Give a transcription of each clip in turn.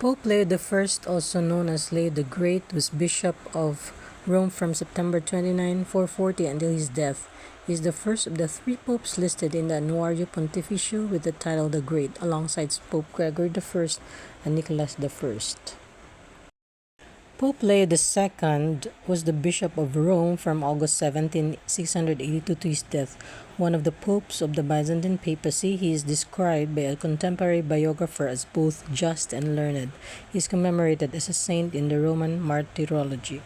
Pope Leo I, also known as Leo the Great, was Bishop of Rome from September 29, 440 until his death. He is the first of the three popes listed in the Annuario Pontificio with the title the Great, alongside Pope Gregory I and Nicholas I. Pope Leo II was the Bishop of Rome from August 17, 682 to his death. One of the popes of the Byzantine papacy, he is described by a contemporary biographer as both just and learned. He is commemorated as a saint in the Roman martyrology.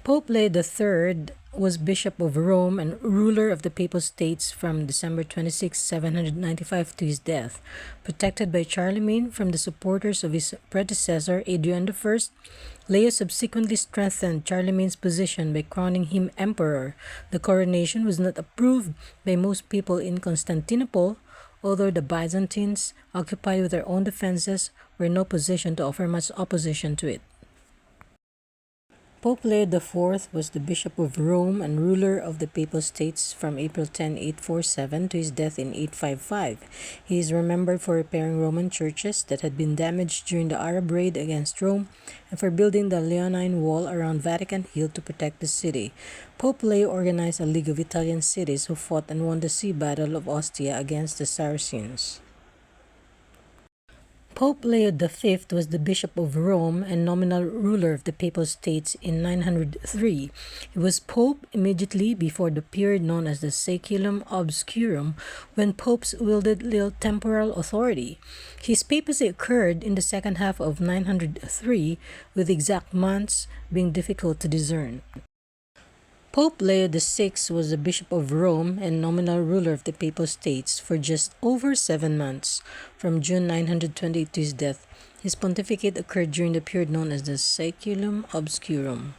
Pope Leo III was Bishop of Rome and ruler of the Papal States from December 26, 795 to his death. Protected by Charlemagne from the supporters of his predecessor Adrian I, Leo subsequently strengthened Charlemagne's position by crowning him emperor. The coronation was not approved by most people in Constantinople, although the Byzantines, occupied with their own defenses, were in no position to offer much opposition to it. Pope Leo IV was the Bishop of Rome and ruler of the Papal States from April 10, 847 to his death in 855. He is remembered for repairing Roman churches that had been damaged during the Arab raid against Rome and for building the Leonine Wall around Vatican Hill to protect the city. Pope Leo organized a league of Italian cities who fought and won the sea battle of Ostia against the Saracens. Pope Leo V was the Bishop of Rome and nominal ruler of the Papal States in 903. He was Pope immediately before the period known as the Saeculum Obscurum, when popes wielded little temporal authority. His papacy occurred in the second half of 903, with exact months being difficult to discern. Pope Leo VI was the Bishop of Rome and nominal ruler of the Papal States for just over 7 months, from June 928 to his death. His pontificate occurred during the period known as the Saeculum Obscurum.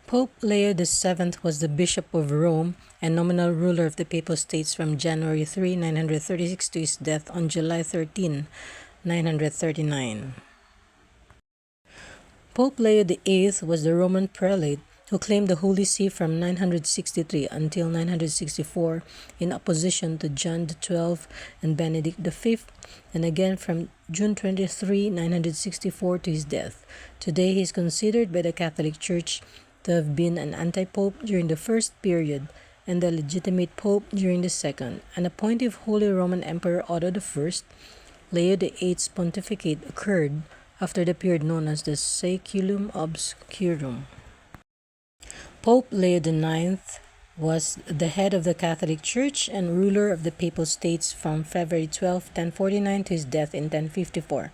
Pope Leo VII was the Bishop of Rome and nominal ruler of the Papal States from January 3, 936 to his death on July 13, 939. Pope Leo VIII was the Roman prelate who claimed the Holy See from 963 until 964 in opposition to John XII and Benedict V, and again from June 23, 964 to his death. Today he is considered by the Catholic Church to have been an anti-pope during the first period and the legitimate pope during the second. An appointee of Holy Roman Emperor Otto I, Leo VIII's pontificate occurred after the period known as the Saeculum Obscurum. Pope Leo IX was the head of the Catholic Church and ruler of the Papal States from February 12, 1049 to his death in 1054.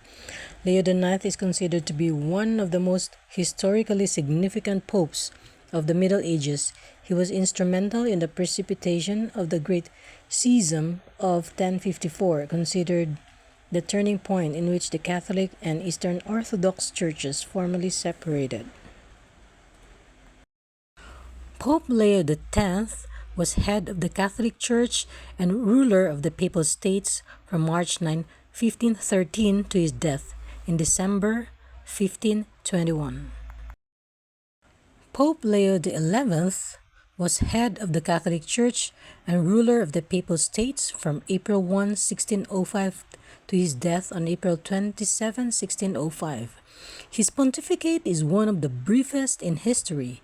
Leo IX is considered to be one of the most historically significant popes of the Middle Ages. He was instrumental in the precipitation of the Great Schism of 1054, considered the turning point in which the Catholic and Eastern Orthodox churches formally separated. Pope Leo X was head of the Catholic Church and ruler of the Papal States from March 9, 1513 to his death in December 1521. Pope Leo XI was head of the Catholic Church and ruler of the Papal States from April 1, 1605 to his death on April 27, 1605. His pontificate is one of the briefest in history,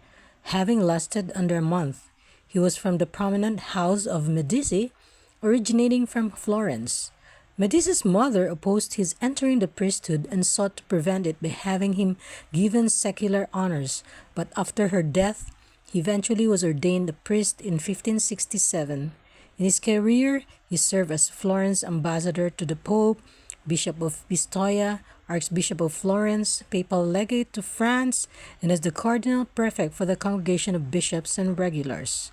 having lasted under a month. He was from the prominent house of Medici, originating from Florence. Medici's mother opposed his entering the priesthood and sought to prevent it by having him given secular honors, but after her death, he eventually was ordained a priest in 1567. In his career, he served as Florence ambassador to the Pope, Bishop of Pistoia, Archbishop of Florence, Papal Legate to France, and as the Cardinal Prefect for the Congregation of Bishops and Regulars.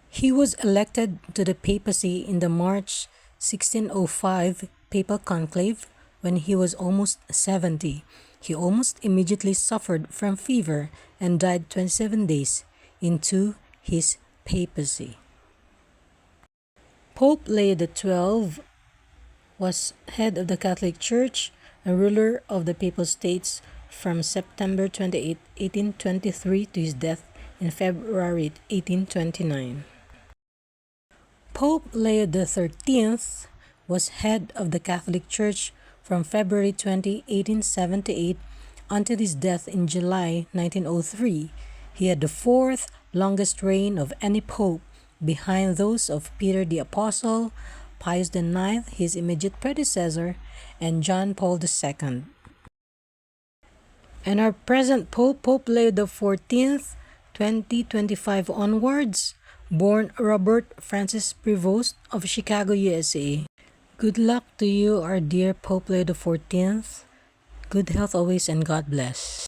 He was elected to the papacy in the March 1605 Papal Conclave when he was almost 70. He almost immediately suffered from fever and died 27 days into his papacy. Pope Leo XII was head of the Catholic Church and ruler of the Papal States from September 28, 1823 to his death in February 1829. Pope Leo XIII was head of the Catholic Church from February 20, 1878 until his death in July 1903. He had the fourth longest reign of any pope, behind those of Peter the Apostle, Pius IX, his immediate predecessor, and John Paul II. And our present Pope, Pope Leo XIV, 2025 onwards, born Robert Francis Prevost of Chicago, USA. Good luck to you, our dear Pope Leo XIV. Good health always, and God bless.